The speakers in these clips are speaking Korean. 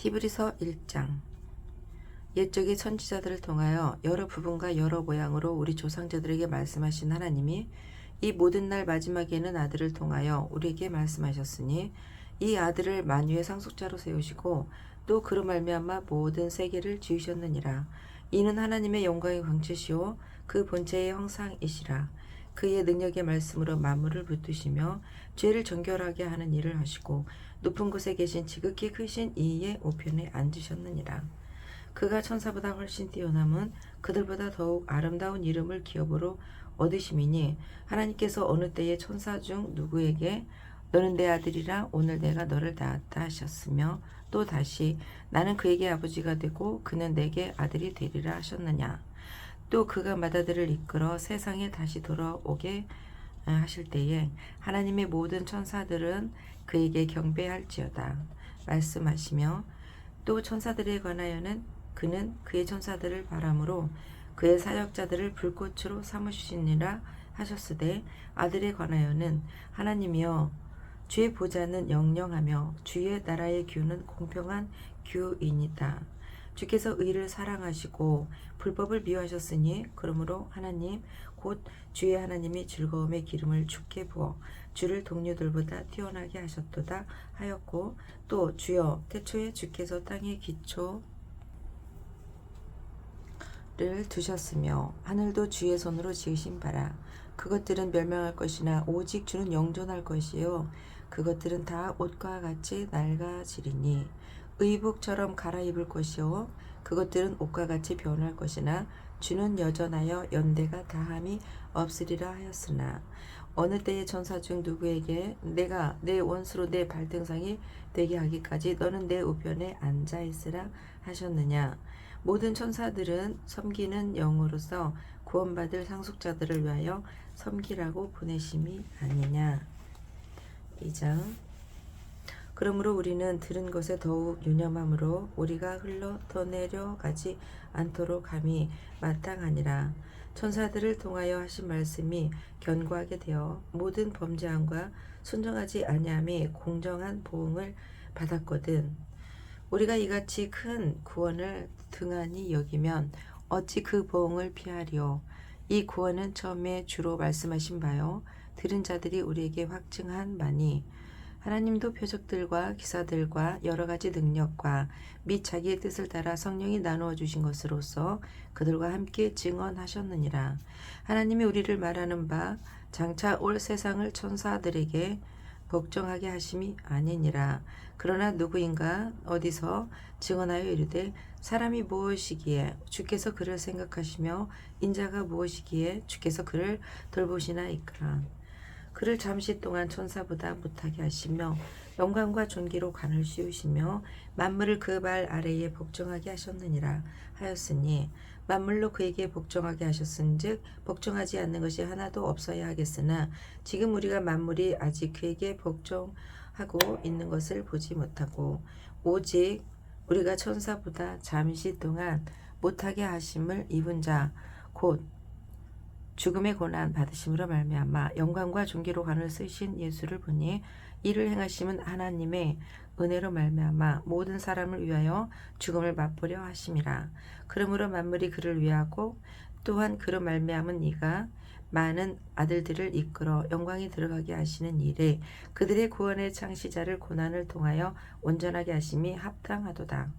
히브리서 1장. 옛적의 선지자들을 통하여 여러 부분과 여러 모양으로 우리 조상자들에게 말씀하신 하나님이 이 모든 날 마지막에는 아들을 통하여 우리에게 말씀하셨으니 이 아들을 만유의 상속자로 세우시고 또 그로 말미암아 모든 세계를 지으셨느니라. 이는 하나님의 영광의 광채시요 그 본체의 형상이시라. 그의 능력의 말씀으로 만물을 붙드시며 죄를 정결하게 하는 일을 하시고 높은 곳에 계신 지극히 크신 이의 우편에 앉으셨느니라. 그가 천사보다 훨씬 뛰어남은 그들보다 더욱 아름다운 이름을 기업으로 얻으심이니 하나님께서 어느 때에 천사 중 누구에게 너는 내 아들이라 오늘 내가 너를 낳았다 하셨으며 또 다시 나는 그에게 아버지가 되고 그는 내게 아들이 되리라 하셨느냐. 또 그가 맏아들을 이끌어 세상에 다시 돌아오게 하실 때에 하나님의 모든 천사들은 그에게 경배할지어다 말씀하시며 또 천사들에 관하여는 그는 그의 천사들을 바람으로 그의 사역자들을 불꽃으로 삼으시니라 하셨으되 아들에 관하여는 하나님이여 주의 보좌는 영영하며 주의 나라의 규는 공평한 규이니이다. 주께서 의를 사랑하시고 불법을 미워하셨으니 그러므로 하나님 곧 주의 하나님이 즐거움의 기름을 주께 부어 주를 동료들보다 뛰어나게 하셨도다 하였고 또 주여 태초에 주께서 땅의 기초를 두셨으며 하늘도 주의 손으로 지으신 바라. 그것들은 멸망할 것이나 오직 주는 영존할 것이요 그것들은 다 옷과 같이 낡아지리니 의복처럼 갈아입을 것이요 그것들은 옷과 같이 변할 것이나 주는 여전하여 연대가 다함이 없으리라 하였으나 어느 때의 천사 중 누구에게 내가 내 원수로 내 발등상이 되게 하기까지 너는 내 우편에 앉아 있으라 하셨느냐. 모든 천사들은 섬기는 영으로서 구원받을 상속자들을 위하여 섬기라고 보내심이 아니냐. 2장. 그러므로 우리는 들은 것에 더욱 유념함으로 우리가 흘러 떠내려가지 않도록 함이 마땅하니라. 천사들을 통하여 하신 말씀이 견고하게 되어 모든 범죄함과 순종하지 아니함이 공정한 보응을 받았거든. 우리가 이같이 큰 구원을 등한히 여기면 어찌 그 보응을 피하리요. 이 구원은 처음에 주로 말씀하신 바요 들은 자들이 우리에게 확증한 바니 하나님도 표적들과 기사들과 여러 가지 능력과 및 자기의 뜻을 따라 성령이 나누어 주신 것으로서 그들과 함께 증언하셨느니라. 하나님이 우리를 말하는 바 장차 올 세상을 천사들에게 복종하게 하심이 아니니라. 그러나 누구인가 어디서 증언하여 이르되 사람이 무엇이기에 주께서 그를 생각하시며 인자가 무엇이기에 주께서 그를 돌보시나이까. 그를 잠시 동안 천사보다 못하게 하시며 영광과 존귀로 관을 씌우시며 만물을 그 발 아래에 복종하게 하셨느니라 하였으니 만물로 그에게 복종하게 하셨은즉 복종하지 않는 것이 하나도 없어야 하겠으나 지금 우리가 만물이 아직 그에게 복종하고 있는 것을 보지 못하고 오직 우리가 천사보다 잠시 동안 못하게 하심을 입은 자 곧 죽음의 고난 받으심으로 말미암아 영광과 존귀로 관을 쓰신 예수를 보니 이를 행하심은 하나님의 은혜로 말미암아 모든 사람을 위하여 죽음을 맛보려 하심이라. 그러므로 만물이 그를 위하고 또한 그로 말미암은 이가 많은 아들들을 이끌어 영광에 들어가게 하시는 일에 그들의 구원의 창시자를 고난을 통하여 온전하게 하심이 합당하도다.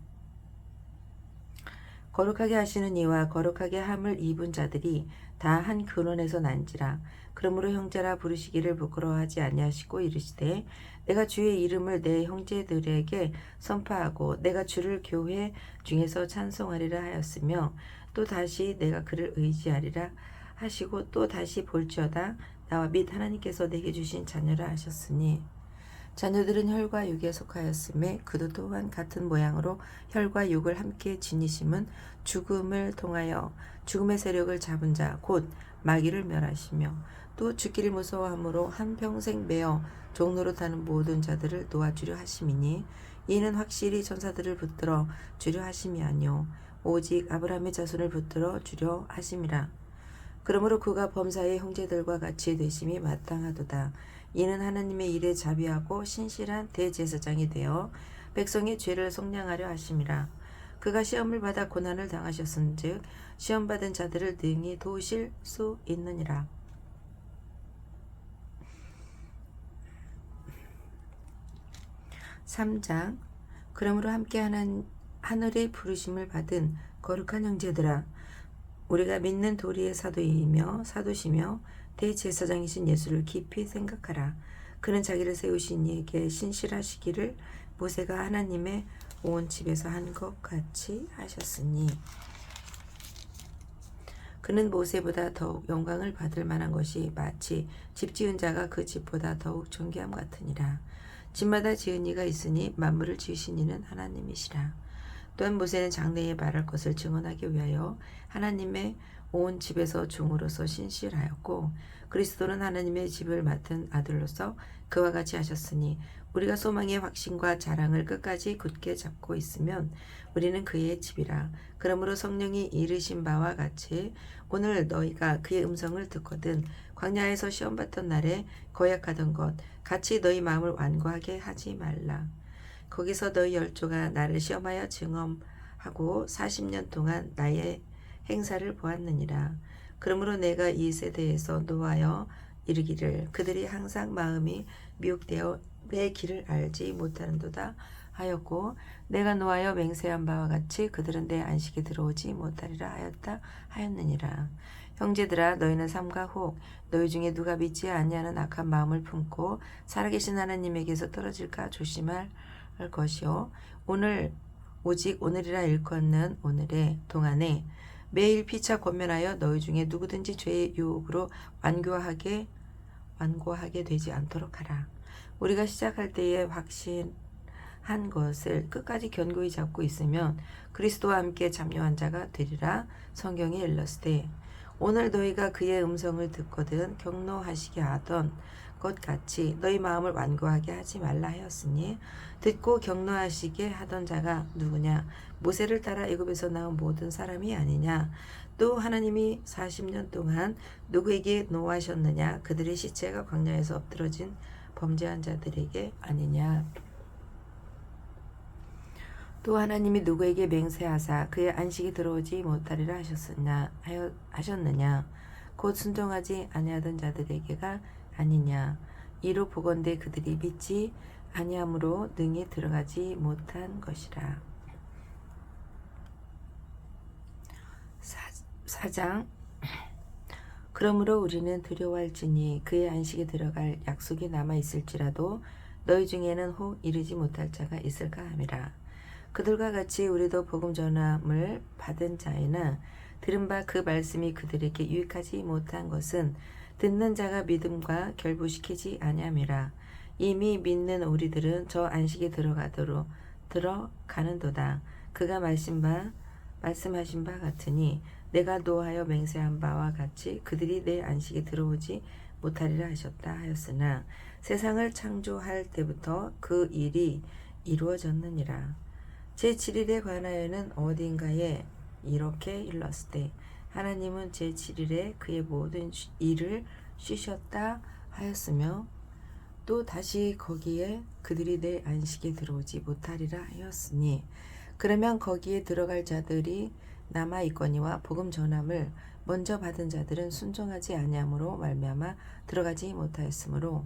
거룩하게 하시는 이와 거룩하게 함을 입은 자들이 다 한 근원에서 난지라. 그러므로 형제라 부르시기를 부끄러워하지 아니하시고 이르시되 내가 주의 이름을 내 형제들에게 선포하고 내가 주를 교회 중에서 찬송하리라 하였으며 또 다시 내가 그를 의지하리라 하시고 또 다시 볼지어다 나와 및 하나님께서 내게 주신 자녀라 하셨으니 자녀들은 혈과 육에 속하였음에 그도 또한 같은 모양으로 혈과 육을 함께 지니심은 죽음을 통하여 죽음의 세력을 잡은 자 곧 마귀를 멸하시며 또 죽기를 무서워함으로 한평생 매어 종노릇하는 모든 자들을 놓아주려 하심이니 이는 확실히 천사들을 붙들어 주려 하심이 아니요 오직 아브라함의 자손을 붙들어 주려 하심이라. 그러므로 그가 범사의 형제들과 같이 되심이 마땅하도다. 이는 하나님의 일에 자비하고 신실한 대제사장이 되어 백성의 죄를 속량하려 하심이라. 그가 시험을 받아 고난을 당하셨은즉 시험 받은 자들을 능히 도우실 수 있느니라. 3장. 그러므로 함께 하늘의 부르심을 받은 거룩한 형제들아, 우리가 믿는 도리의 사도이며 사도시며 대제사장이신 예수를 깊이 생각하라. 그는 자기를 세우신 이에게 신실하시기를 모세가 하나님의 온 집에서 한 것 같이 하셨으니, 그는 모세보다 더욱 영광을 받을 만한 것이 마치 집 지은 자가 그 집보다 더욱 존귀함 같으니라. 집마다 지은 이가 있으니 만물을 지으신 이는 하나님이시라. 또한 모세는 장래에 말할 것을 증언하기 위하여 하나님의 온 집에서 종으로서 신실하였고, 그리스도는 하나님의 집을 맡은 아들로서 그와 같이 하셨으니, 우리가 소망의 확신과 자랑을 끝까지 굳게 잡고 있으면 우리는 그의 집이라. 그러므로 성령이 이르신 바와 같이 오늘 너희가 그의 음성을 듣거든 광야에서 시험받던 날에 거역하던 것 같이 너희 마음을 완고하게 하지 말라. 거기서 너희 열조가 나를 시험하여 증언하고 40년 동안 나의 행사를 보았느니라. 그러므로 내가 이 세대에서 노하여 이르기를 그들이 항상 마음이 미혹되어 내 길을 알지 못하는도다 하였고, 내가 노하여 맹세한 바와 같이 그들은 내 안식에 들어오지 못하리라 하였느니라. 형제들아, 너희는 삼가 혹 너희 중에 누가 믿지 아니하는 악한 마음을 품고 살아계신 하나님에게서 떨어질까 조심할 것이요, 오직 오늘이라 일컫는 오늘의 동안에 매일 피차 권면하여 너희 중에 누구든지 죄의 유혹으로 완고하게 되지 않도록 하라. 우리가 시작할 때에 확신한 것을 끝까지 견고히 잡고 있으면 그리스도와 함께 잠녀한 자가 되리라. 성경에 일렀으되, 오늘 너희가 그의 음성을 듣거든 경노하시게 하던 것 같이 너희 마음을 완고하게 하지 말라 하였으니, 듣고 경노하시게 하던 자가 누구냐? 모세를 따라 애굽에서 나온 모든 사람이 아니냐? 또 하나님이 40년 동안 누구에게 노하셨느냐? 그들의 시체가 광야에서 엎드러진 범죄한 자들에게 아니냐? 또 하나님이 누구에게 맹세하사 그의 안식이 들어오지 못하리라 하셨느냐? 곧 순종하지 아니하던 자들에게가 아니냐? 이로 보건대 그들이 믿지 아니함으로 능히 들어가지 못한 것이라. 4장. 그러므로 우리는 두려워할지니 그의 안식에 들어갈 약속이 남아 있을지라도 너희 중에는 혹 이르지 못할 자가 있을까 함이라. 그들과 같이 우리도 복음 전함을 받은 자이나 들은 바 그 말씀이 그들에게 유익하지 못한 것은 듣는 자가 믿음과 결부시키지 아니함이라. 이미 믿는 우리들은 저 안식에 들어가는도다. 그가 말씀하신 바 같으니 내가 노하여 맹세한 바와 같이 그들이 내 안식에 들어오지 못하리라 하셨다 하였으나, 세상을 창조할 때부터 그 일이 이루어졌느니라. 제7일에 관하여는 어딘가에 이렇게 일렀으되, 하나님은 제7일에 그의 모든 일을 쉬셨다 하였으며, 또 다시 거기에 그들이 내 안식에 들어오지 못하리라 하였으니, 그러면 거기에 들어갈 자들이 남아 있거니와 복음 전함을 먼저 받은 자들은 순종하지 아니함으로 말미암아 들어가지 못하였으므로,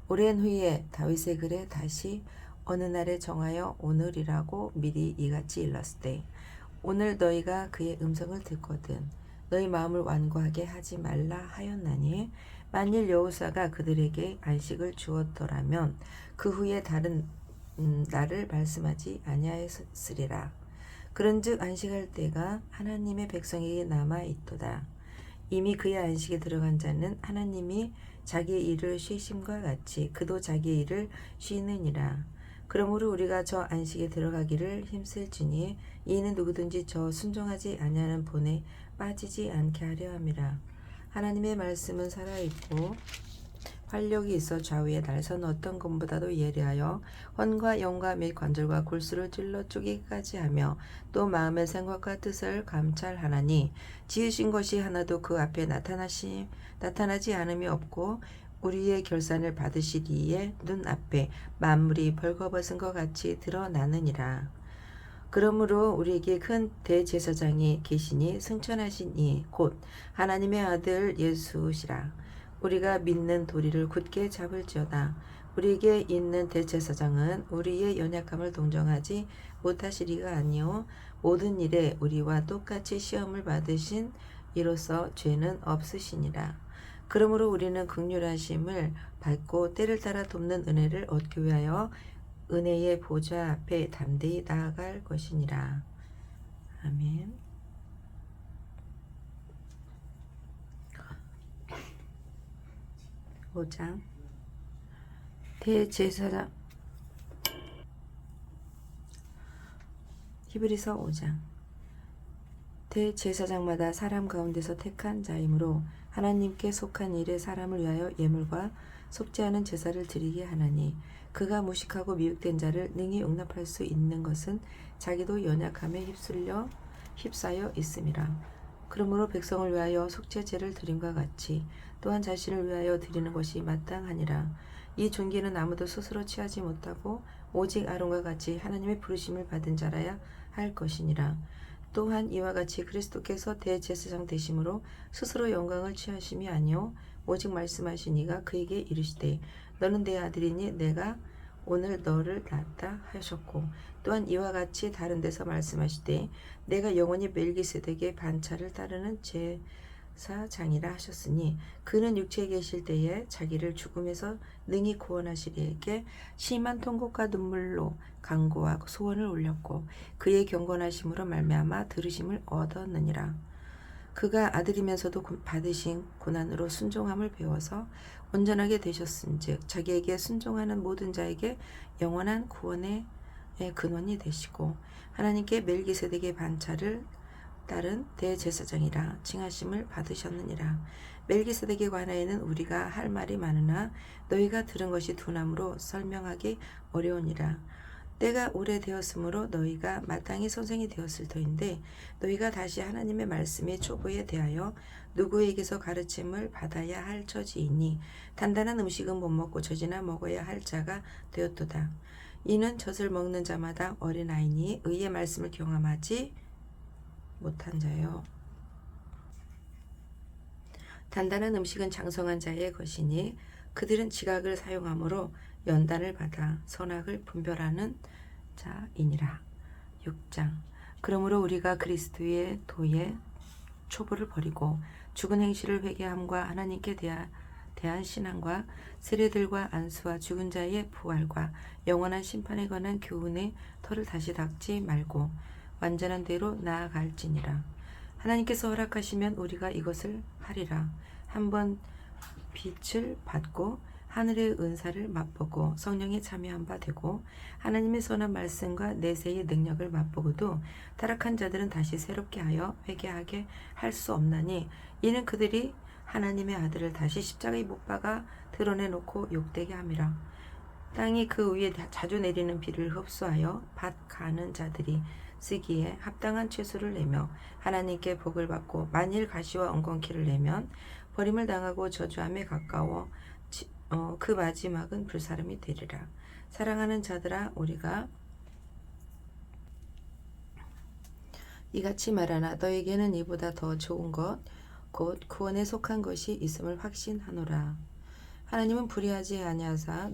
오랜 후에 다윗의 글에 다시 어느 날에 정하여 오늘이라고 미리 이같이 일렀으되, 오늘 너희가 그의 음성을 듣거든 너희 마음을 완고하게 하지 말라 하였나니, 만일 여호사가 그들에게 안식을 주었더라면 그 후에 다른 날을 말씀하지 아니하였으리라. 그런즉 안식할 때가 하나님의 백성에게 남아 있도다. 이미 그의 안식에 들어간 자는 하나님이 자기의 일을 쉬심과 같이 그도 자기의 일을 쉬느니라. 그러므로 우리가 저 안식에 들어가기를 힘쓸지니, 이는 누구든지 저 순종하지 아니하는 본에 빠지지 않게 하려 함이라. 하나님의 말씀은 살아있고 활력이 있어 좌우에 날선 어떤 검보다도 예리하여 혼과 영과 및 관절과 골수를 찔러 쪼개기까지 하며, 또 마음의 생각과 뜻을 감찰하나니, 지으신 것이 하나도 그 앞에 나타나지 않음이 없고 우리의 결산을 받으시리에 눈앞에 만물이 벌거벗은 것 같이 드러나느니라. 그러므로 우리에게 큰 대제사장이 계시니 승천하신 이 곧 하나님의 아들 예수시라. 우리가 믿는 도리를 굳게 잡을지어다. 우리에게 있는 대제사장은 우리의 연약함을 동정하지 못하시리가 아니요 모든 일에 우리와 똑같이 시험을 받으신 이로써 죄는 없으시니라. 그러므로 우리는 긍휼하심을 받고 때를 따라 돕는 은혜를 얻기 위하여 은혜의 보좌 앞에 담대히 나아갈 것이니라. 아멘. 오장 대제사장 히브리서 5장 대제사장마다 사람 가운데서 택한 자이므로 하나님께 속한 일에 사람을 위하여 예물과 속지 않은 제사를 드리게 하나니 그가 무식하고 미혹된 자를 능히 용납할 수 있는 것은 자기도 연약함에 휩싸여 있음이라. 그러므로 백성을 위하여 속죄제를 드림과 같이 또한 자신을 위하여 드리는 것이 마땅하니라. 이 존귀는 아무도 스스로 취하지 못하고 오직 아론과 같이 하나님의 부르심을 받은 자라야 할 것이니라. 또한 이와 같이 그리스도께서 대제사장 되심으로 스스로 영광을 취하심이 아니요 오직 말씀하신 이가 그에게 이르시되 너는 내 아들이니 내가 오늘 너를 낳았다 하셨고 또한 이와 같이 다른 데서 말씀하시되 내가 영원히 멜기세덱의 반차를 따르는 제사장이라 하셨으니 그는 육체에 계실 때에 자기를 죽음에서 능히 구원하시리에게 심한 통곡과 눈물로 간구와 소원을 올렸고 그의 경건하심으로 말미암아 들으심을 얻었느니라. 그가 아들이면서도 받으신 고난으로 순종함을 배워서 온전하게 되셨은즉 자기에게 순종하는 모든 자에게 영원한 구원의 근원이 되시고 하나님께 멜기세덱의 반차를 따른 대제사장이라 칭하심을 받으셨느니라. 멜기세덱에 관하여는 우리가 할 말이 많으나 너희가 들은 것이 둔함으로 설명하기 어려우니라. 때가 오래되었으므로 너희가 마땅히 선생이 되었을 터인데 너희가 다시 하나님의 말씀의 초보에 대하여 누구에게서 가르침을 받아야 할 처지이니 단단한 음식은 못 먹고 젖이나 먹어야 할 자가 되었도다. 이는 젖을 먹는 자마다 어린아이니 의의 말씀을 경험하지 못한 자요. 단단한 음식은 장성한 자의 것이니 그들은 지각을 사용함으로 연단을 받아 선악을 분별하는 자이니라. 6장 그러므로 우리가 그리스도의 도의 초보를 버리고 죽은 행실을 회개함과 하나님께 대한 신앙과 세례들과 안수와 죽은 자의 부활과 영원한 심판에 관한 교훈의 털을 다시 닦지 말고 완전한 대로 나아갈지니라. 하나님께서 허락하시면 우리가 이것을 하리라. 한번 빛을 받고 하늘의 은사를 맛보고 성령에 참여한 바 되고 하나님의 선한 말씀과 내세의 능력을 맛보고도 타락한 자들은 다시 새롭게 하여 회개하게 할 수 없나니 이는 그들이 하나님의 아들을 다시 십자가에 못 박아 드러내놓고 욕되게 함이라. 땅이 그 위에 자주 내리는 비를 흡수하여 밭 가는 자들이 쓰기에 합당한 채소를 내며 하나님께 복을 받고 만일 가시와 엉겅퀴를 내면 버림을 당하고 저주함에 가까워 그 마지막은 불사름이 되리라. 사랑하는 자들아 우리가 이같이 말하나 너에게는 이보다 더 좋은 것 곧 구원에 속한 것이 있음을 확신하노라. 하나님은 불의하지 아니하사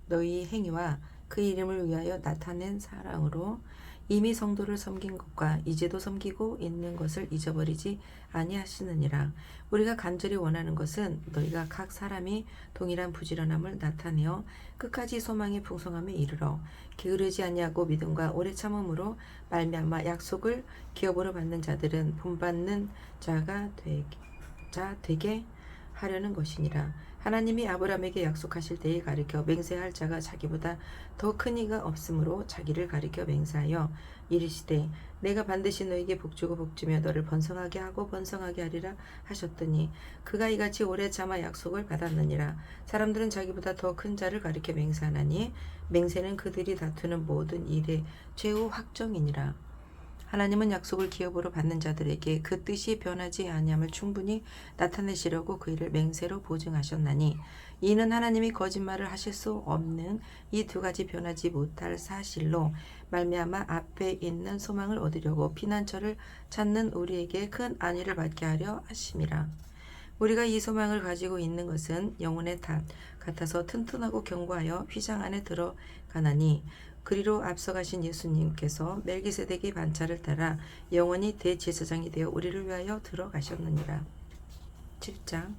너희 행위와 그 이름을 위하여 나타낸 사랑으로 이미 성도를 섬긴 것과 이제도 섬기고 있는 것을 잊어버리지 아니하시느니라. 우리가 간절히 원하는 것은 너희가 각 사람이 동일한 부지런함을 나타내어 끝까지 소망의 풍성함에 이르러 게으르지 아니하고 믿음과 오래 참음으로 말미암아 약속을 기업으로 받는 자들은 본받는 자가 되게 하려는 것이니라. 하나님이 아브라함에게 약속하실 때에 가리켜 맹세할 자가 자기보다 더 큰 이가 없으므로 자기를 가리켜 맹세하여 이르시되 내가 반드시 너에게 복주고 복주며 너를 번성하게 하고 번성하게 하리라 하셨더니 그가 이같이 오래 참아 약속을 받았느니라. 사람들은 자기보다 더 큰 자를 가리켜 맹세하나니 맹세는 그들이 다투는 모든 일의 최후 확정이니라. 하나님은 약속을 기업으로 받는 자들에게 그 뜻이 변하지 아니함을 충분히 나타내시려고 그 일을 맹세로 보증하셨나니 이는 하나님이 거짓말을 하실 수 없는 이 두 가지 변하지 못할 사실로 말미암아 앞에 있는 소망을 얻으려고 피난처를 찾는 우리에게 큰 안위를 받게 하려 하심이라. 우리가 이 소망을 가지고 있는 것은 영혼의 탑 같아서 튼튼하고 견고하여 휘장 안에 들어가나니 그리로 앞서가신 예수님께서 멜기세덱의 반차를 따라 영원히 대제사장이 되어 우리를 위하여 들어가셨느니라. 7장.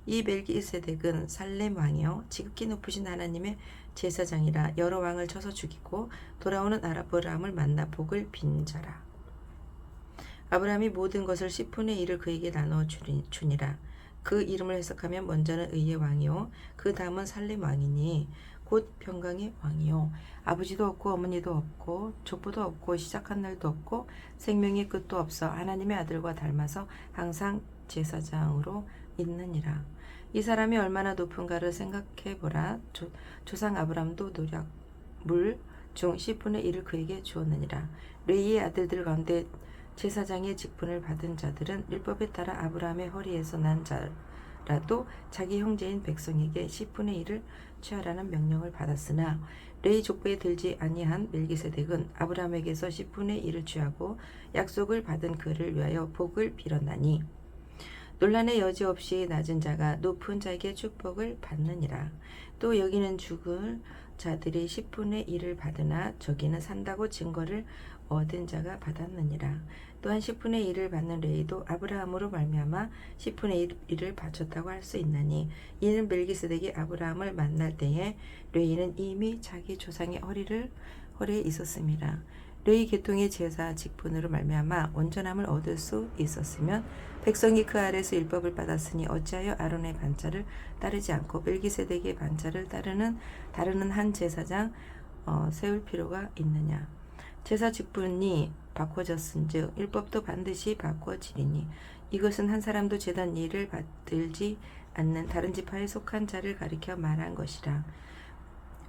이 멜기세덱은 살렘 왕이요 지극히 높으신 하나님의 제사장이라. 여러 왕을 쳐서 죽이고 돌아오는 아브라함을 만나 복을 빈 자라. 아브라함이 모든 것을 10분의 1을 그에게 나눠 주니라. 그 이름을 해석하면 먼저는 의의 왕이요 그 다음은 살렘 왕이니 곧 평강의 왕이요 아버지도 없고 어머니도 없고 족보도 없고 시작한 날도 없고 생명의 끝도 없어 하나님의 아들과 닮아서 항상 제사장으로 있느니라. 이 사람이 얼마나 높은가를 생각해보라. 조상 아브라함도 노략물 중 10분의 1을 그에게 주었느니라. 레이의 아들들 가운데 제사장의 직분을 받은 자들은 율법에 따라 아브라함의 허리에서 난 자라도 자기 형제인 백성에게 10분의 1을 취하라는 명령을 받았으나 레위 족보에 들지 아니한 멜기세덱은 아브라함에게서 10분의 1을 취하고 약속을 받은 그를 위하여 복을 빌었나니 논란의 여지 없이 낮은 자가 높은 자에게 축복을 받느니라. 또 여기는 죽을 자들이 10분의 1을 받으나 저기는 산다고 증거를 얻은 자가 받았느니라. 또한 10분의 1을 받는 레위도 아브라함으로 말미암아 10분의 1을 바쳤다고 할 수 있나니 이는 멜기세덱이 아브라함을 만날 때에 레위는 이미 자기 조상의 허리에 있었음이라. 레위 계통의 제사 직분으로 말미암아 온전함을 얻을 수 있었으면 백성이 그 아래서 율법을 받았으니 어찌하여 아론의 반차를 따르지 않고 멜기세덱의 반차를 다르는 한 제사장 세울 필요가 있느냐. 제사 직분이 바꿔졌은즉 율법도 반드시 바꿔지리니 이것은 한 사람도 제단 일을 받들지 않는 다른 지파에 속한 자를 가리켜 말한 것이라.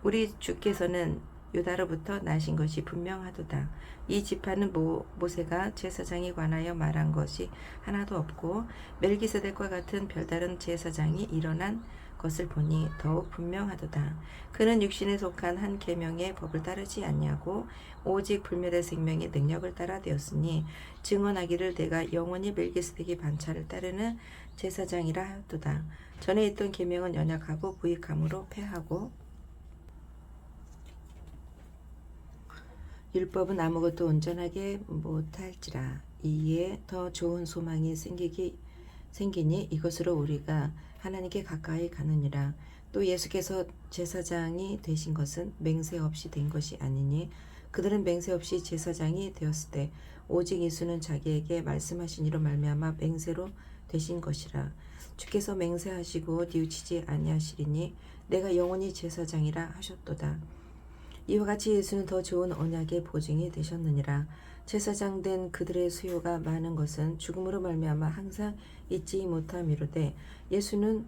우리 주께서는 유다로부터 나신 것이 분명하도다. 이 지파는 모세가 제사장에 관하여 말한 것이 하나도 없고 멜기세덱과 같은 별다른 제사장이 일어난 것을 보니 더욱 분명하도다. 그는 육신에 속한 한 계명의 법을 따르지 아니하고 오직 불멸의 생명의 능력을 따라 되었으니 증언하기를 내가 영원히 멜기세덱의 반차를 따르는 제사장이라 하였도다. 전에 있던 계명은 연약하고 부익함으로 패하고 율법은 아무것도 온전하게 못할지라. 이에 더 좋은 소망이 생기니 이것으로 우리가 하나님께 가까이 가느니라. 또 예수께서 제사장이 되신 것은 맹세 없이 된 것이 아니니 그들은 맹세 없이 제사장이 되었을 때 오직 예수는 자기에게 말씀하신 이로 말미암아 맹세로 되신 것이라. 주께서 맹세하시고 뉘우치지 아니하시리니 내가 영원히 제사장이라 하셨도다. 이와 같이 예수는 더 좋은 언약의 보증이 되셨느니라. 제사장 된 그들의 수요가 많은 것은 죽음으로 말미암아 항상 잊지 못함이로되 예수는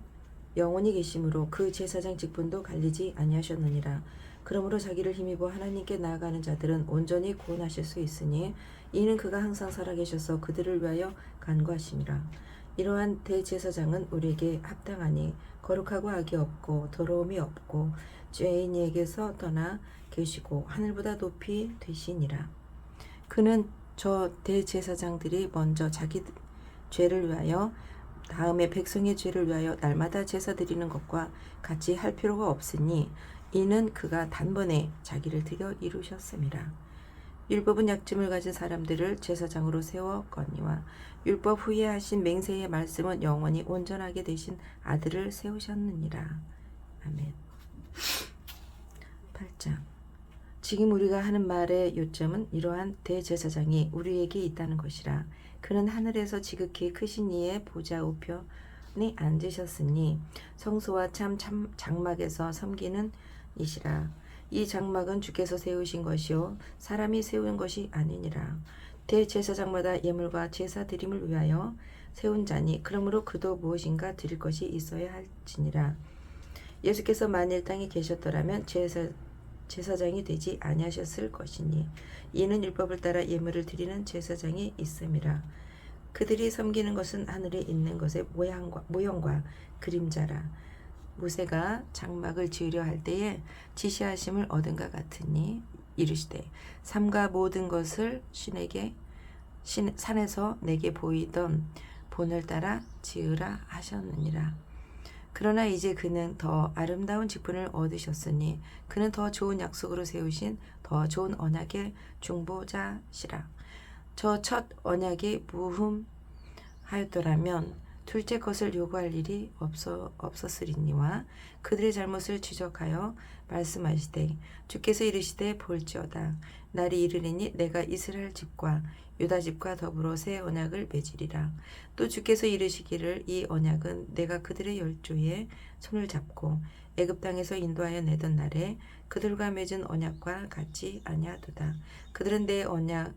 영원히 계심으로 그 제사장 직분도 갈리지 아니하셨느니라. 그러므로 자기를 힘입어 하나님께 나아가는 자들은 온전히 구원하실 수 있으니 이는 그가 항상 살아계셔서 그들을 위하여 간구하심이라. 이러한 대제사장은 우리에게 합당하니 거룩하고 악이 없고 더러움이 없고 죄인에게서 떠나 계시고 하늘보다 높이 되시니라. 그는 저 대제사장들이 먼저 자기 죄를 위하여 다음에 백성의 죄를 위하여 날마다 제사 드리는 것과 같이 할 필요가 없으니 이는 그가 단번에 자기를 드려 이루셨음이라. 율법은 약점을 가진 사람들을 제사장으로 세웠거니와 율법 후에 하신 맹세의 말씀은 영원히 온전하게 되신 아들을 세우셨느니라. 아멘. 8장. 지금 우리가 하는 말의 요점은 이러한 대제사장이 우리에게 있다는 것이라. 그는 하늘에서 지극히 크신 이의 보좌 우편에 앉으셨으니 성소와 참 장막에서 섬기는 이시라. 이 장막은 주께서 세우신 것이요 사람이 세운 것이 아니니라. 대제사장마다 예물과 제사 드림을 위하여 세운 자니 그러므로 그도 무엇인가 드릴 것이 있어야 할지니라. 예수께서 만일 땅에 계셨더라면 제사장이 되지 아니하셨을 것이니 이는 율법을 따라 예물을 드리는 제사장이 있음이라. 그들이 섬기는 것은 하늘에 있는 것의 모형과 그림자라. 모세가 장막을 지으려 할 때에 지시하심을 얻은가 같으니 이르시되 삼가 모든 것을 산에서 내게 보이던 본을 따라 지으라 하셨느니라. 그러나 이제 그는 더 아름다운 직분을 얻으셨으니 그는 더 좋은 약속으로 세우신 더 좋은 언약의 중보자시라. 저 첫 언약이 무흠하였더라면 둘째 것을 요구할 일이 없었으리니와 그들의 잘못을 지적하여 말씀하시되 주께서 이르시되 볼지어다 날이 이르리니 내가 이스라엘 집과 유다 집과 더불어 새 언약을 맺으리라. 또 주께서 이르시기를 이 언약은 내가 그들의 열조에 손을 잡고 애굽 땅에서 인도하여 내던 날에 그들과 맺은 언약과 같지 아니하도다. 그들은 내 언약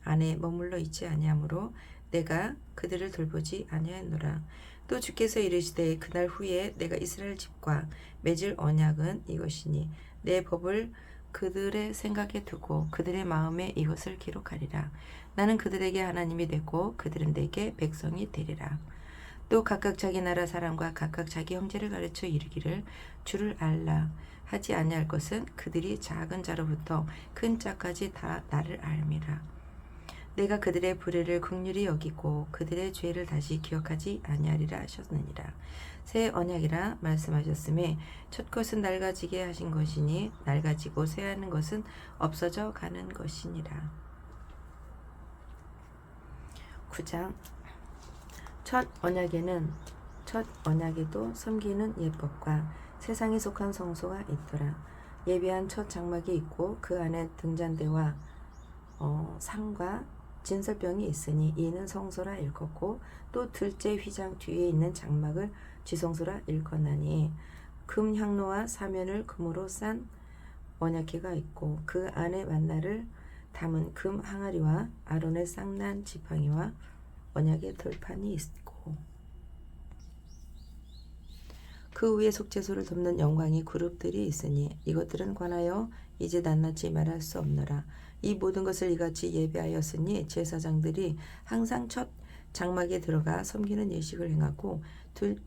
안에 머물러 있지 아니하므로 내가 그들을 돌보지 아니하노라. 또 주께서 이르시되 그날 후에 내가 이스라엘 집과 맺을 언약은 이것이니 내 법을 그들의 생각에 두고 그들의 마음에 이것을 기록하리라. 나는 그들에게 하나님이 되고 그들은 내게 백성이 되리라. 또 각각 자기 나라 사람과 각각 자기 형제를 가르쳐 이르기를 주를 알라 하지 아니할 것은 그들이 작은 자로부터 큰 자까지 다 나를 알미라. 내가 그들의 불의를 긍휼히 여기고 그들의 죄를 다시 기억하지 아니하리라 하셨느니라. 새 언약이라 말씀하셨음에 첫 것은 낡아지게 하신 것이니 낡아지고 쇠하는 것은 없어져 가는 것이니라. 9장 첫 언약에도 섬기는 예법과 세상에 속한 성소가 있더라. 예비한 첫 장막이 있고 그 안에 등잔대와 상과 진설병이 있으니 이는 성소라 일컫고 또 둘째 휘장 뒤에 있는 장막을 지성소라 일컫나니 금 향로와 사면을 금으로 싼 언약궤가 있고 그 안에 만나를 담은 금 항아리와 아론의 쌍난 지팡이와 언약의 돌판이 있고 그 위에 속죄소를 덮는 영광의 그룹들이 있으니 이것들은 관하여 이제 낱낱이 말할 수 없노라. 이 모든 것을 이같이 예배하였으니 제사장들이 항상 첫 장막에 들어가 섬기는 예식을 행하고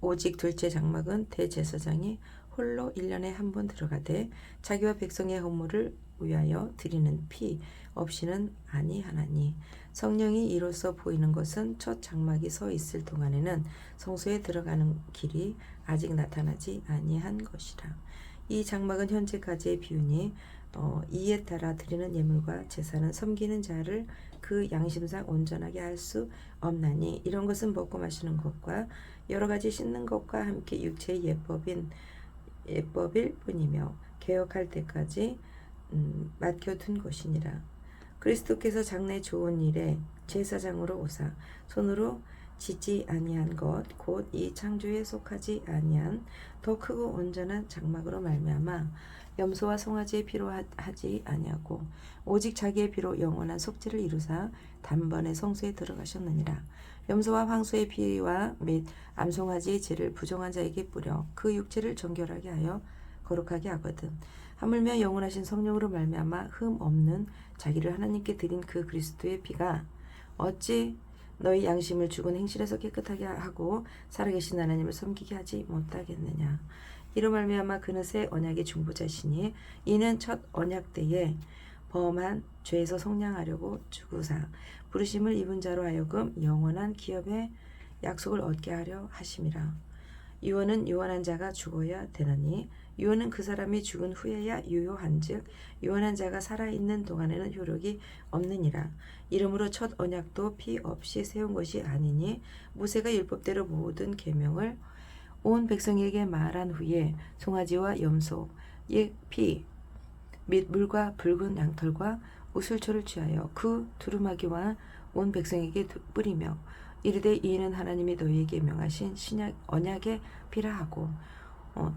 오직 둘째 장막은 대제사장이 홀로 1년에 한 번 들어가되 자기와 백성의 허물을 위하여 드리는 피 없이는 아니하나니 성령이 이로써 보이는 것은 첫 장막이 서 있을 동안에는 성소에 들어가는 길이 아직 나타나지 아니한 것이라. 이 장막은 현재까지의 비유니 이에 따라 드리는 예물과 제사는 섬기는 자를 그 양심상 온전하게 할 수 없나니 이런 것은 먹고 마시는 것과 여러 가지 씻는 것과 함께 육체의 예법일 뿐이며 개혁할 때까지 맡겨둔 것이니라. 그리스도께서 장래 좋은 일에 제사장으로 오사 손으로 짓지 아니한 것 곧 이 창조에 속하지 아니한 더 크고 온전한 장막으로 말미암아 염소와 송아지의 피로 하지 아니하고 오직 자기의 피로 영원한 속죄를 이루사 단번에 성소에 들어가셨느니라. 염소와 황소의 피와 및 암송아지의 죄를 부정한 자에게 뿌려 그 육체를 정결하게 하여 거룩하게 하거든. 하물며 영원하신 성령으로 말미암아 흠 없는 자기를 하나님께 드린 그 그리스도의 피가 어찌 너희 양심을 죽은 행실에서 깨끗하게 하고 살아계신 하나님을 섬기게 하지 못하겠느냐. 이로 말미암아 그는 새 언약의 중보자시니 이는 첫 언약 때에 범한 죄에서 속량하려고 죽으사 부르심을 입은 자로 하여금 영원한 기업의 약속을 얻게 하려 하심이라. 유언은 유언한 자가 죽어야 되나니 유언은 그 사람이 죽은 후에야 유효한즉 유언한 자가 살아있는 동안에는 효력이 없느니라. 이러므로 첫 언약도 피 없이 세운 것이 아니니 모세가 율법대로 모든 계명을 온 백성에게 말한 후에 송아지와 염소의 피 및 물과 붉은 양털과 우슬초를 취하여 그 두루마기와 온 백성에게 뿌리며 이르되 이는 하나님이 너희에게 명하신 신약 언약의 피라 하고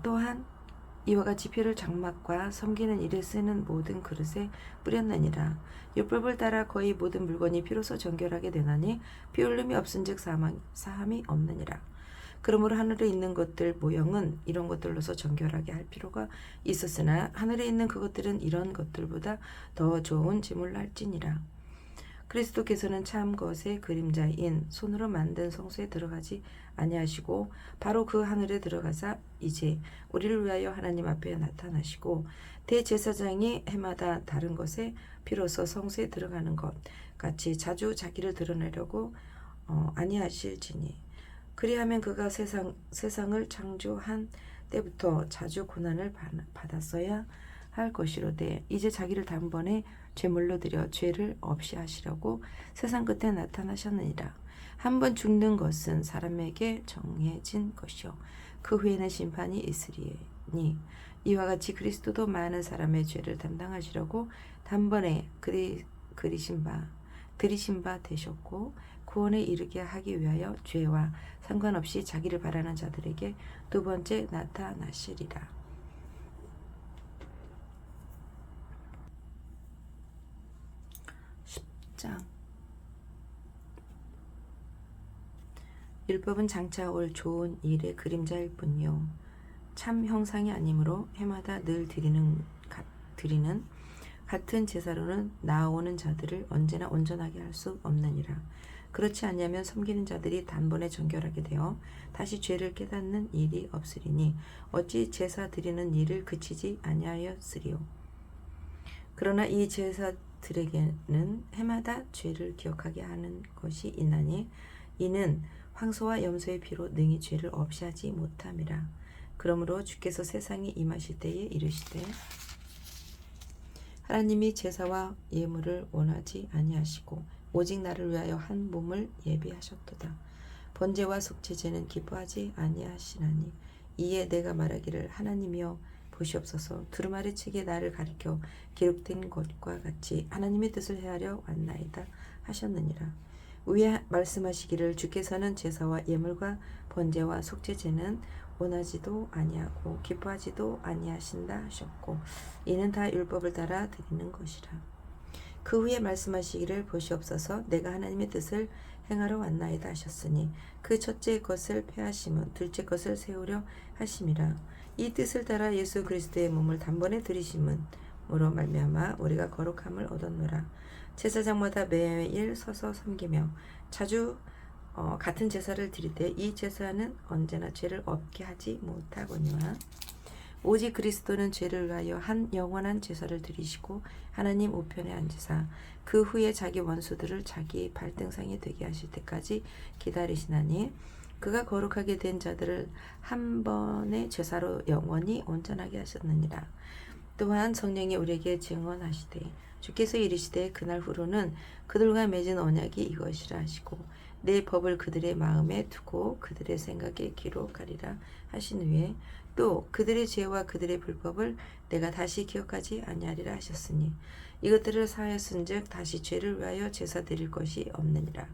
또한 이와 같이 피를 장막과 섬기는 일에 쓰는 모든 그릇에 뿌렸느니라. 율법을 따라 거의 모든 물건이 피로서 정결하게 되나니 피 흘림이 없은즉 사함이 없느니라. 그러므로 하늘에 있는 것들 모형은 이런 것들로서 정결하게 할 필요가 있었으나 하늘에 있는 그것들은 이런 것들보다 더 좋은 제물로 할지니라. 그리스도께서는 참 것의 그림자인 손으로 만든 성소에 들어가지 아니하시고 바로 그 하늘에 들어가사 이제 우리를 위하여 하나님 앞에 나타나시고 대제사장이 해마다 다른 것에 비로소 성소에 들어가는 것 같이 자주 자기를 드러내려고 아니하실지니 그리하면 그가 세상을 창조한 때부터 자주 고난을 받았어야 할 것이로되 이제 자기를 단번에 제물로 드려 죄를 없이 하시려고 세상 끝에 나타나셨느니라. 한번 죽는 것은 사람에게 정해진 것이요 그 후에는 심판이 있으리니 이와 같이 그리스도도 많은 사람의 죄를 담당하시려고 단번에 들이신 바 되셨고 구원에 이르게 하기 위하여 죄와 상관없이 자기를 바라는 자들에게 두 번째 나타나시리라. 10장 율법은 장차 올 좋은 일의 그림자일 뿐이요 참 형상이 아니므로 해마다 늘 드리는 같은 제사로는 나아오는 자들을 언제나 온전하게 할 수 없느니라. 그렇지 아니하면 섬기는 자들이 단번에 정결하게 되어 다시 죄를 깨닫는 일이 없으리니 어찌 제사 드리는 일을 그치지 아니하였으리요. 그러나 이 제사들에게는 해마다 죄를 기억하게 하는 것이 있나니 이는 황소와 염소의 피로 능히 죄를 없이 하지 못함이라. 그러므로 주께서 세상에 임하실 때에 이르시되 하나님이 제사와 예물을 원하지 아니하시고 오직 나를 위하여 한 몸을 예비하셨도다. 번제와 속죄제는 기뻐하지 아니하시나니 이에 내가 말하기를 하나님이여 보시옵소서 두루마리 책에 나를 가리켜 기록된 것과 같이 하나님의 뜻을 헤아려 왔나이다 하셨느니라. 위에 말씀하시기를 주께서는 제사와 예물과 번제와 속죄제는 원하지도 아니하고 기뻐하지도 아니하신다 하셨고 이는 다 율법을 따라 드리는 것이라. 그 후에 말씀하시기를 보시옵소서 내가 하나님의 뜻을 행하러 왔나이다 하셨으니 그 첫째 것을 폐하심은 둘째 것을 세우려 하심이라. 이 뜻을 따라 예수 그리스도의 몸을 단번에 들이심으로 말미암아 우리가 거룩함을 얻었노라. 제사장마다 매일 서서 섬기며 자주 같은 제사를 드릴 때 이 제사는 언제나 죄를 없게 하지 못하거니와 오직 그리스도는 죄를 위하여 한 영원한 제사를 드리시고 하나님 우편에 앉으사 그 후에 자기 원수들을 자기 발등상이 되게 하실 때까지 기다리시나니 그가 거룩하게 된 자들을 한 번의 제사로 영원히 온전하게 하셨느니라. 또한 성령이 우리에게 증언하시되 주께서 이르시되 그날 후로는 그들과 맺은 언약이 이것이라 하시고 내 법을 그들의 마음에 두고 그들의 생각에 기록하리라 하신 후에 또 그들의 죄와 그들의 불법을 내가 다시 기억하지 아니하리라 하셨으니 이것들을 사하였은즉 다시 죄를 위하여 제사 드릴 것이 없느니라.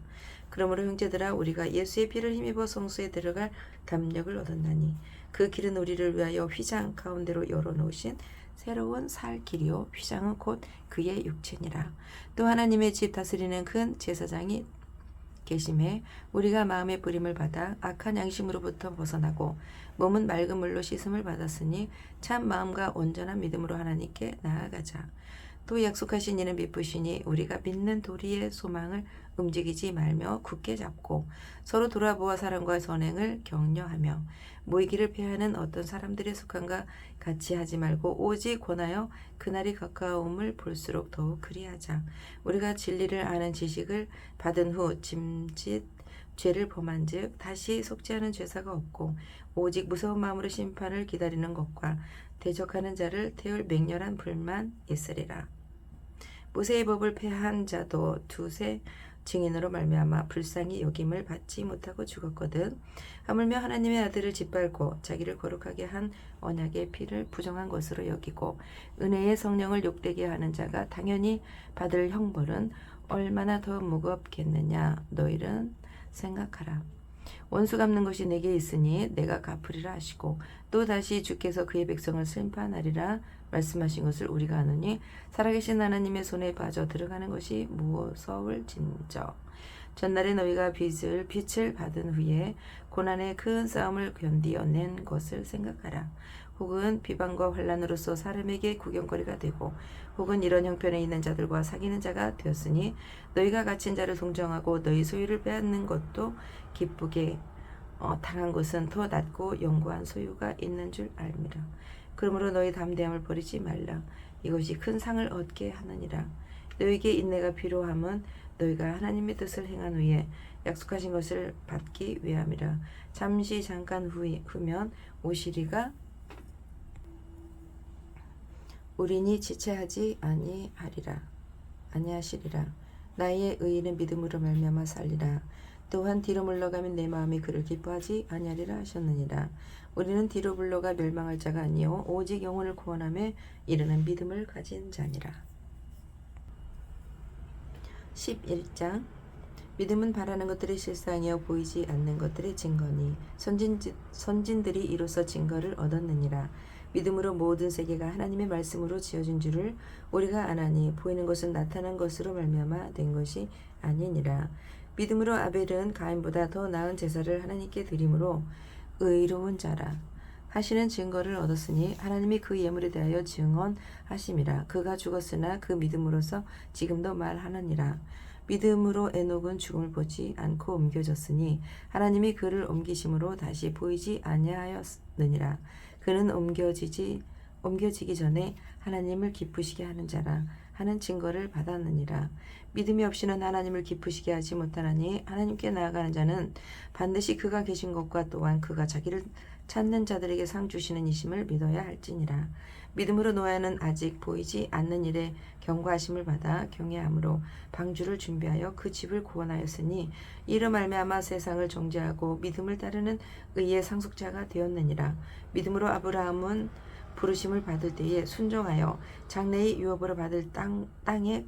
그러므로 형제들아 우리가 예수의 피를 힘입어 성소에 들어갈 담력을 얻었나니 그 길은 우리를 위하여 휘장 가운데로 열어놓으신 새로운 살 길이요 휘장은 곧 그의 육체니라. 또 하나님의 집 다스리는 큰 제사장이 계심에 우리가 마음의 뿌림을 받아 악한 양심으로부터 벗어나고 몸은 맑은 물로 씻음을 받았으니 참 마음과 온전한 믿음으로 하나님께 나아가자. 또 약속하신 이는 미쁘시니 우리가 믿는 도리의 소망을 움직이지 말며 굳게 잡고 서로 돌아보아 사랑과 선행을 격려하며 모이기를 피하는 어떤 사람들의 습관과 같이 하지 말고 오직 권하여 그날이 가까움을 볼수록 더욱 그리하자. 우리가 진리를 아는 지식을 받은 후 짐짓 죄를 범한즉 다시 속죄하는 죄사가 없고 오직 무서운 마음으로 심판을 기다리는 것과 대적하는 자를 태울 맹렬한 불만 있으리라. 모세의 법을 폐한 자도 두세 증인으로 말미암아 불쌍히 여김을 받지 못하고 죽었거든. 하물며 하나님의 아들을 짓밟고 자기를 거룩하게 한 언약의 피를 부정한 것으로 여기고 은혜의 성령을 욕되게 하는 자가 당연히 받을 형벌은 얼마나 더 무겁겠느냐 너희는 생각하라. 원수 갚는 것이 내게 있으니 내가 갚으리라 하시고 또 다시 주께서 그의 백성을 심판하리라 말씀하신 것을 우리가 아노니 살아계신 하나님의 손에 빠져 들어가는 것이 무서울진저 전날에 너희가 빛을 받은 후에 고난의 큰 싸움을 견디어낸 것을 생각하라. 혹은 비방과 환난으로서 사람에게 구경거리가 되고 혹은 이런 형편에 있는 자들과 사귀는 자가 되었으니 너희가 갇힌 자를 동정하고 너희 소유를 빼앗는 것도 기쁘게 당한 것은 더 낫고 영구한 소유가 있는 줄 알미라. 그러므로 너희 담대함을 버리지 말라. 이것이 큰 상을 얻게 하느니라. 너희에게 인내가 필요함은 너희가 하나님의 뜻을 행한 후에 약속하신 것을 받기 위함이라. 잠깐 후면 오시리가 우리니 지체하지 아니하시리라. 나의 의인은 믿음으로 말미암아 살리라. 또한 뒤로 물러가면 내 마음이 그를 기뻐하지 아니하리라 하셨느니라. 우리는 뒤로 물러가 멸망할 자가 아니요 오직 영혼을 구원함에 이르는 믿음을 가진 자니라. 11장. 믿음은 바라는 것들의 실상이요 보이지 않는 것들의 증거니 선진들이 이로써 증거를 얻었느니라. 믿음으로 모든 세계가 하나님의 말씀으로 지어진 줄을 우리가 아나니 보이는 것은 나타난 것으로 말미암아 된 것이 아니니라. 믿음으로 아벨은 가인보다 더 나은 제사를 하나님께 드림으로 의로운 자라 하시는 증거를 얻었으니 하나님이 그 예물에 대하여 증언하심이라. 그가 죽었으나 그 믿음으로서 지금도 말하느니라. 믿음으로 에녹은 죽음을 보지 않고 옮겨졌으니 하나님이 그를 옮기심으로 다시 보이지 아니하였느니라. 그는 옮겨지기 전에 하나님을 기쁘시게 하는 자라 하는 증거를 받았느니라. 믿음이 없이는 하나님을 기쁘시게 하지 못하나니 하나님께 나아가는 자는 반드시 그가 계신 것과 또한 그가 자기를 찾는 자들에게 상 주시는 이심을 믿어야 할지니라. 믿음으로 노아는 아직 보이지 않는 일에 경고하심을 받아 경외함으로 방주를 준비하여 그 집을 구원하였으니 이로 말미암아 세상을 정죄하고 믿음을 따르는 의의 상속자가 되었느니라. 믿음으로 아브라함은 부르심을 받을 때에 순종하여 장래의 유업으로 받을 땅에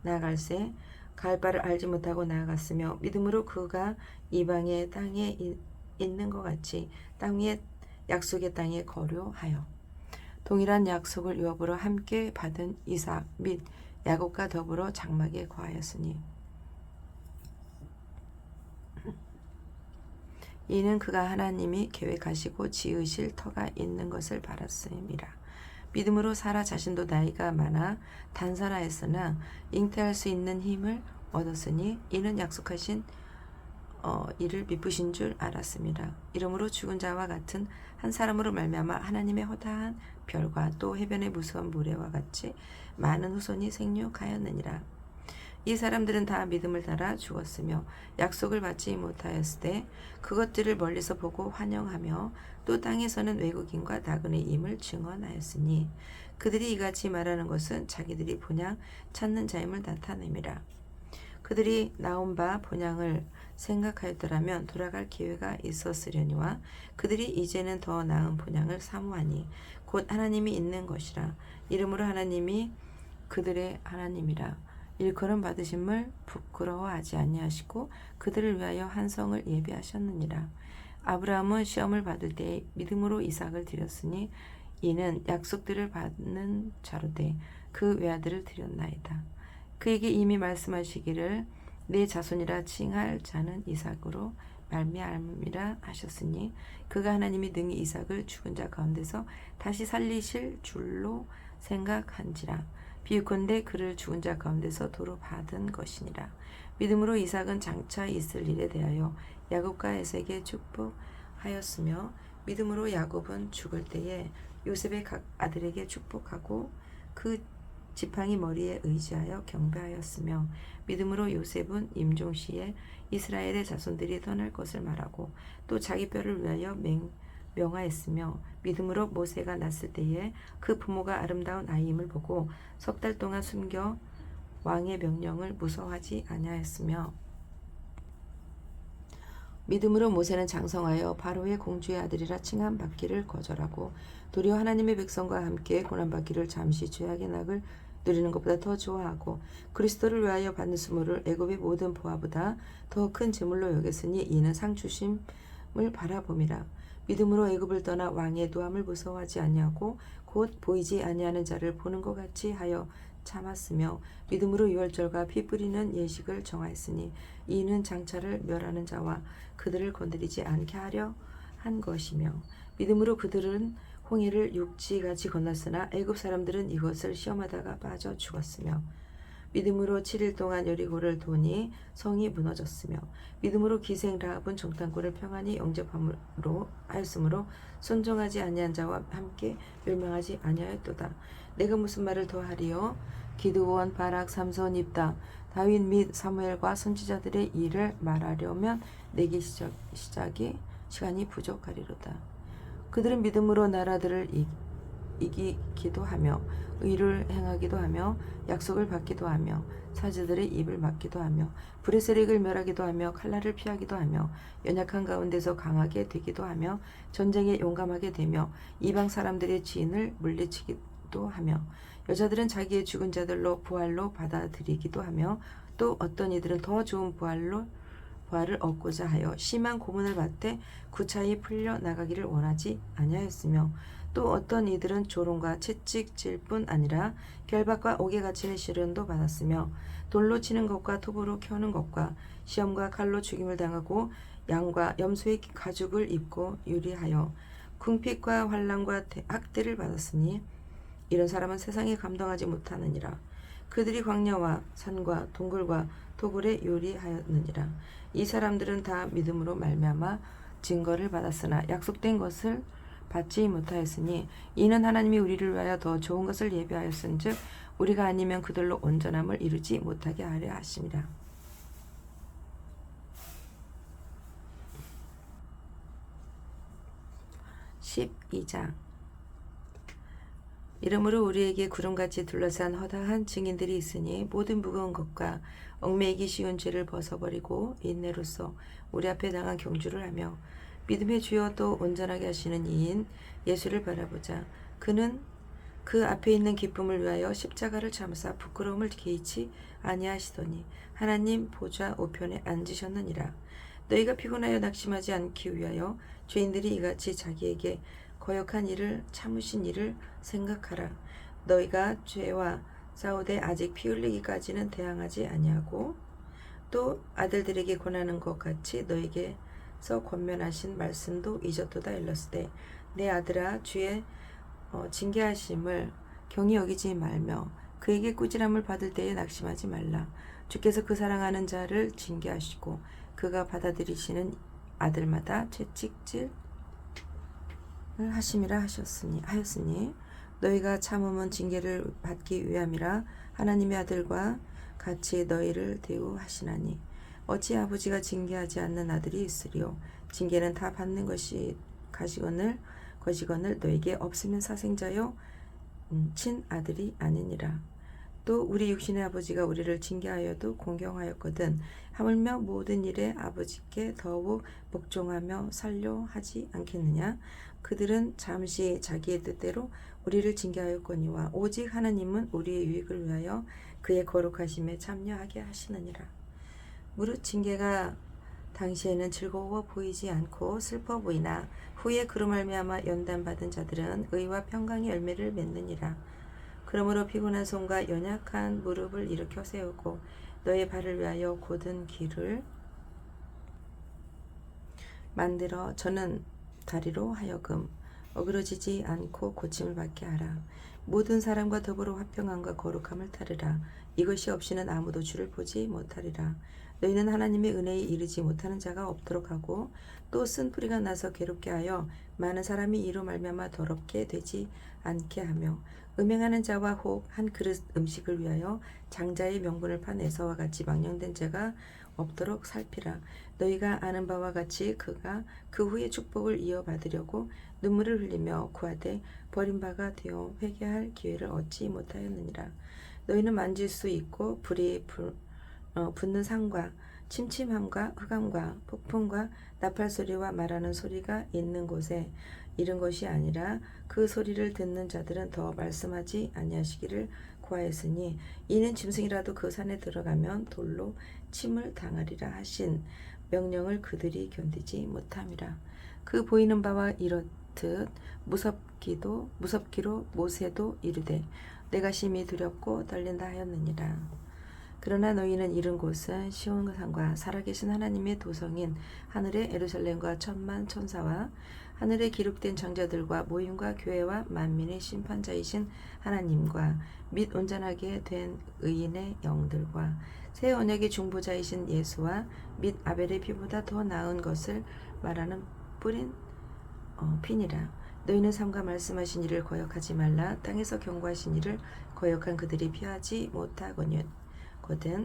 나아갈새 갈 바를 알지 못하고 나아갔으며 믿음으로 그가 이방의 땅에 있는 것 같이 땅 위에 약속의 땅에 거류하여 동일한 약속을 유업으로 함께 받은 이삭 및 야곱과 더불어 장막에 거하였으니 이는 그가 하나님이 계획하시고 지으실 터가 있는 것을 바랐음이라. 믿음으로 사라 자신도 나이가 많아 단사라했으나 잉태할 수 있는 힘을 얻었으니 이는 약속하신 이를 미쁘신 줄 알았습니다. 이러므로 죽은 자와 같은 한 사람으로 말미암아 하나님의 허다한 별과 또 해변의 무수한 모래와 같이 많은 후손이 생육하였느니라. 이 사람들은 다 믿음을 따라 죽었으며 약속을 받지 못하였을 때 그것들을 멀리서 보고 환영하며 또 땅에서는 외국인과 나그네 임을 증언하였으니 그들이 이같이 말하는 것은 자기들이 본향 찾는 자임을 나타냄이라. 그들이 나온 바 본향을 생각하였더라면 돌아갈 기회가 있었으려니와 그들이 이제는 더 나은 본향을 사모하니 곧 하나님이 있는 것이라. 이러므로 하나님이 그들의 하나님이라. 일컬음 받으심을 부끄러워하지 아니하시고 그들을 위하여 한 성을 예비하셨느니라. 아브라함은 시험을 받을 때에 믿음으로 이삭을 드렸으니 이는 약속들을 받는 자로되 그 외아들을 드렸나이다. 그에게 이미 말씀하시기를 내 자손이라 칭할 자는 이삭으로 말미암음이라 하셨으니 그가 하나님이 능히 이삭을 죽은 자 가운데서 다시 살리실 줄로 생각한지라. 비유컨대 그를 죽은 자 가운데서 도로 받은 것이니라. 믿음으로 이삭은 장차 있을 일에 대하여 야곱과 에서에게 축복하였으며 믿음으로 야곱은 죽을 때에 요셉의 각 아들에게 축복하고 그 지팡이 머리에 의지하여 경배하였으며 믿음으로 요셉은 임종시에 이스라엘의 자손들이 떠날 것을 말하고 또 자기 뼈를 위하여 명하였으며 믿음으로 모세가 났을 때에 그 부모가 아름다운 아이임을 보고 석 달 동안 숨겨 왕의 명령을 무서워하지 아니하였으며 믿음으로 모세는 장성하여 바로의 공주의 아들이라 칭함 받기를 거절하고 도리어 하나님의 백성과 함께 고난받기를 잠시 죄악의 낙을 누리는 것보다 더 좋아하고 그리스도를 위하여 받는 수모를 애굽의 모든 보화보다 더 큰 재물로 여겼으니 이는 상 주심을 바라봄이라. 믿음으로 애굽을 떠나 왕의 노함을 무서워하지 아니하고 곧 보이지 아니하는 자를 보는 것 같이 하여 참았으며 믿음으로 유월절과 피 뿌리는 예식을 정하였으니 이는 장차를 멸하는 자와 그들을 건드리지 않게 하려 한 것이며 믿음으로 그들은 홍해를 육지같이 건넜으나 애굽 사람들은 이것을 시험하다가 빠져 죽었으며 믿음으로 7일 동안 여리고를 도니 성이 무너졌으며 믿음으로 기생 라합은 정탐꾼을 평안히 영접함으로 하였으므로 순종하지 아니한 자와 함께 멸망하지 아니하였도다. 내가 무슨 말을 더하리요? 기드온, 바락, 삼손, 입다, 다윗 및 사무엘과 선지자들의 일을 말하려면 내게 시간이 부족하리로다. 그들은 믿음으로 나라들을 이기기도 하며 의를 행하기도 하며 약속을 받기도 하며 사자들의 입을 막기도 하며 불의 세력을 멸하기도 하며 칼날을 피하기도 하며 연약한 가운데서 강하게 되기도 하며 전쟁에 용감하게 되며 이방 사람들의 지인을 물리치기도 하며 여자들은 자기의 죽은 자들로 부활로 받아들이기도 하며 또 어떤 이들은 더 좋은 부활을 얻고자 하여 심한 고문을 받되 구차히 풀려 나가기를 원하지 아니하였으며 또 어떤 이들은 조롱과 채찍질 뿐 아니라 결박과 옥에 갇히는 시련도 받았으며 돌로 치는 것과 톱으로 켜는 것과 시험과 칼로 죽임을 당하고 양과 염소의 가죽을 입고 유리하여 궁핍과 환난과 학대를 받았으니 이런 사람은 세상에 감당하지 못하느니라. 그들이 광야와 산과 동굴과 토굴에 요리하였느니라. 이 사람들은 다 믿음으로 말미암아 증거를 받았으나 약속된 것을 받지 못하였으니 이는 하나님이 우리를 위하여 더 좋은 것을 예비하였은즉 우리가 아니면 그들로 온전함을 이루지 못하게 하려 하심이라. (12장) 이러므로 우리에게 구름같이 둘러싼 허다한 증인들이 있으니 모든 무거운 것과 얽매이기 쉬운 죄를 벗어버리고 인내로써 우리 앞에 당한 경주를 하며 믿음의 주여 또 온전하게 하시는 이인 예수를 바라보자. 그는 그 앞에 있는 기쁨을 위하여 십자가를 참으사 부끄러움을 개의치 아니하시더니 하나님 보좌 우편에 앉으셨느니라. 너희가 피곤하여 낙심하지 않기 위하여 죄인들이 이같이 자기에게 거역한 일을 참으신 일을 생각하라. 너희가 죄와 싸우되 아직 피 흘리기까지는 대항하지 아니하고 또 아들들에게 권하는 것 같이 너에게서 권면하신 말씀도 잊었도다. 일렀으되 내 아들아 주의 징계하심을 경히 여기지 말며 그에게 꾸지람을 받을 때에 낙심하지 말라. 주께서 그 사랑하는 자를 징계하시고 그가 받아들이시는 아들마다 채찍질 하심이라 하였으니 너희가 참음은 징계를 받기 위함이라. 하나님의 아들과 같이 너희를 대우하시나니 어찌 아버지가 징계하지 않는 아들이 있으리요. 징계는 다 받는 것이 것이거늘 너에게 없으면 사생자요 친아들이 아니니라. 또 우리 육신의 아버지가 우리를 징계하여도 공경하였거든 하물며 모든 일에 아버지께 더욱 복종하며 살려 하지 않겠느냐. 그들은 잠시 자기의 뜻대로 우리를 징계하였거니와 오직 하나님은 우리의 유익을 위하여 그의 거룩하심에 참여하게 하시느니라. 무릇 징계가 당시에는 즐거워 보이지 않고 슬퍼 보이나 후에 그로 말미암아 연단받은 자들은 의와 평강의 열매를 맺느니라. 그러므로 피곤한 손과 연약한 무릎을 일으켜 세우고 너의 발을 위하여 곧은 길을 만들어 저는 다리로 하여금 어그러지지 않고 고침을 받게 하라. 모든 사람과 더불어 화평함과 거룩함을 따르라. 이것이 없이는 아무도 주를 보지 못하리라. 너희는 하나님의 은혜에 이르지 못하는 자가 없도록 하고 또 쓴 뿌리가 나서 괴롭게 하여 많은 사람이 이로 말미암아 더럽게 되지 않게 하며 음행하는 자와 혹 한 그릇 음식을 위하여 장자의 명분을 판 에서와 같이 망령된 자가 없도록 살피라. 너희가 아는 바와 같이 그가 그 후에 축복을 이어받으려고 눈물을 흘리며 구하되 버림바가 되어 회개할 기회를 얻지 못하였느니라. 너희는 만질 수 있고 불이 붙는 산과 침침함과 흑암과 폭풍과 나팔 소리와 말하는 소리가 있는 곳에 이른 것이 아니라 그 소리를 듣는 자들은 더 말씀하지 아니하시기를 구하였으니 이는 짐승이라도 그 산에 들어가면 돌로 침을 당하리라 하신 명령을 그들이 견디지 못함이라. 그 보이는 바와 이렇듯 무섭기로 모세도 이르되 내가 심히 두렵고 떨린다 하였느니라. 그러나 너희는 이른 곳은 시온산과 살아계신 하나님의 도성인 하늘의 예루살렘과 천만 천사와 하늘에 기록된 장자들과 모임과 교회와 만민의 심판자이신 하나님과 및 온전하게 된 의인의 영들과 새 언약의 중보자이신 예수와 및 아벨의 피보다 더 나은 것을 말하는 뿌린 피니라. 너희는 삼가 말씀하신 이를 거역하지 말라. 땅에서 경고하신 이를 거역한 그들이 피하지 못하거든.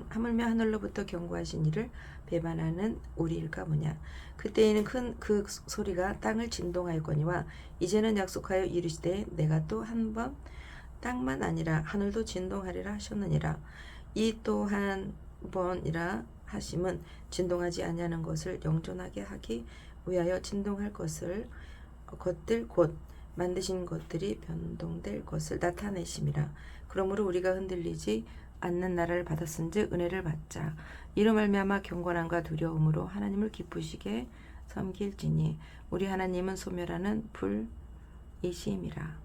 하물며 하늘로부터 경고하신 이를 배반하는 우리일까 보냐. 그때에는 큰 그 소리가 땅을 진동하였거니와 이제는 약속하여 이르시되 내가 또 한 번 땅만 아니라 하늘도 진동하리라 하셨느니라. 이 또 한 번이라 하심은 진동하지 아니하는 것을 영존하게 하기 위하여 진동할 것들 곧 만드신 것들이 변동될 것을 나타내심이라. 그러므로 우리가 흔들리지 않는 나라를 받았은즉 은혜를 받자. 이로 말미암아 경건함과 두려움으로 하나님을 기쁘시게 섬길지니 우리 하나님은 소멸하는 불이심이라.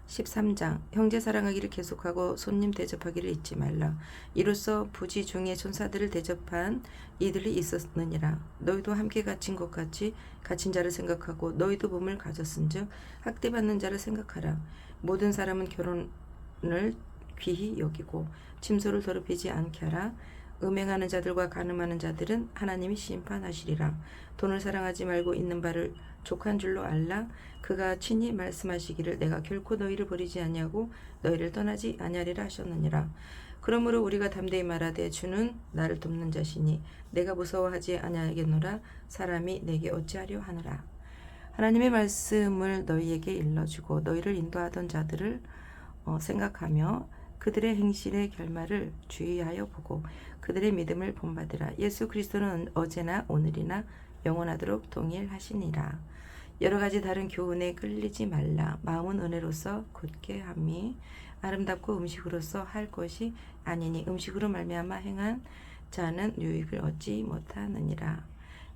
13장 형제 사랑하기를 계속하고 손님 대접하기를 잊지 말라. 이로써 부지 중에 천사들을 대접한 이들이 있었느니라. 너희도 함께 갇힌 것 같이 갇힌 자를 생각하고 너희도 몸을 가졌은즉 학대받는 자를 생각하라. 모든 사람은 결혼을 귀히 여기고 침소를 더럽히지 않게 하라. 음행하는 자들과 간음하는 자들은 하나님이 심판하시리라. 돈을 사랑하지 말고 있는 바를 족한 줄로 알라. 그가 친히 말씀하시기를 내가 결코 너희를 버리지 아니하고 너희를 떠나지 아니하리라 하셨느니라. 그러므로 우리가 담대히 말하되 주는 나를 돕는 자시니 내가 무서워하지 아니하겠노라. 사람이 내게 어찌하려 하느라. 하나님의 말씀을 너희에게 일러주고 너희를 인도하던 자들을 생각하며 그들의 행실의 결말을 주의하여 보고 그들의 믿음을 본받으라. 예수 그리스도는 어제나 오늘이나 영원하도록 동일하시니라. 여러 가지 다른 교훈에 끌리지 말라. 마음은 은혜로서 굳게 함이 아름답고 음식으로서 할 것이 아니니 음식으로 말미암아 행한 자는 유익을 얻지 못하느니라.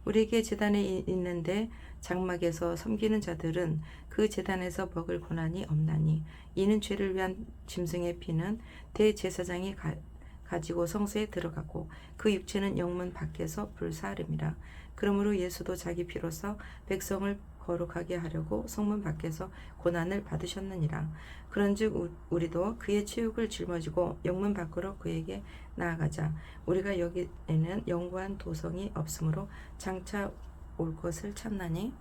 우리에게 제단이 있는데 장막에서 섬기는 자들은 그 제단에서 먹을 고난이 없나니 이는 죄를 위한 짐승의 피는 대제사장이 가지고 성소에 들어가고 그 육체는 영문 밖에서 불사름이라. 그러므로 예수도 자기 피로서 백성을 거룩하게 하려고 성문 밖에서 고난을 받으셨느니라. 그런즉 우리도 그의 체육을 짊어지고 영문 밖으로 그에게 나아가자. 우리가 여기에는 영구한 도성이 없으므로 장차 올 것을 참나니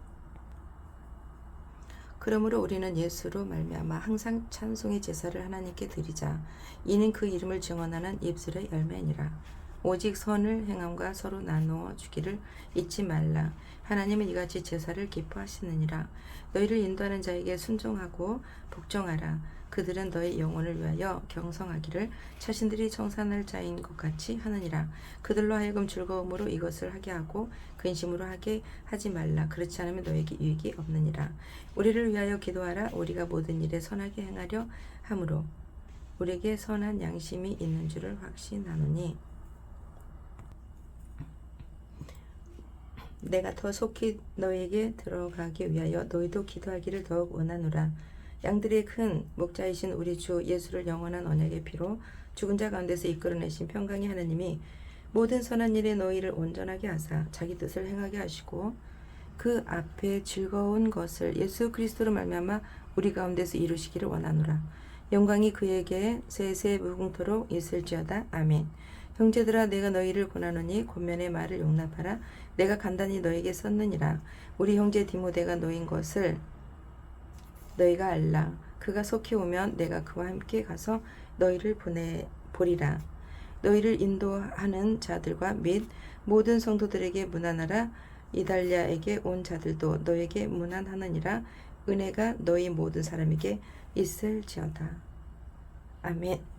그러므로 우리는 예수로 말미암아 항상 찬송의 제사를 하나님께 드리자. 이는 그 이름을 증언하는 입술의 열매니라. 오직 선을 행함과 서로 나누어 주기를 잊지 말라. 하나님은 이같이 제사를 기뻐하시느니라. 너희를 인도하는 자에게 순종하고 복종하라. 그들은 너희 영혼을 위하여 경성하기를 자신들이 청산할 자인 것 같이 하느니라. 그들로 하여금 즐거움으로 이것을 하게 하고 근심으로 하게 하지 말라. 그렇지 않으면 너에게 유익이 없느니라. 우리를 위하여 기도하라. 우리가 모든 일에 선하게 행하려 함으로 우리에게 선한 양심이 있는 줄을 확신하노니 내가 더 속히 너에게 들어가기 위하여 너희도 기도하기를 더욱 원하노라. 양들의 큰 목자이신 우리 주 예수를 영원한 언약의 피로 죽은 자 가운데서 이끌어내신 평강의 하나님이 모든 선한 일에 너희를 온전하게 하사 자기 뜻을 행하게 하시고 그 앞에 즐거운 것을 예수 그리스도로 말미암아 우리 가운데서 이루시기를 원하노라. 영광이 그에게 세세 무궁토록 있을지어다. 아멘. 형제들아 내가 너희를 권하노니 권면의 말을 용납하라. 내가 간단히 너에게 썼느니라. 우리 형제 디모데가 너인 것을 너희가 알라. 그가 속히 오면 내가 그와 함께 가서 너희를 보리라. 너희를 인도하는 자들과 및 모든 성도들에게 문안하라. 이달랴에게 온 자들도 너에게 문안하느니라. 은혜가 너희 모든 사람에게 있을지어다. 아멘.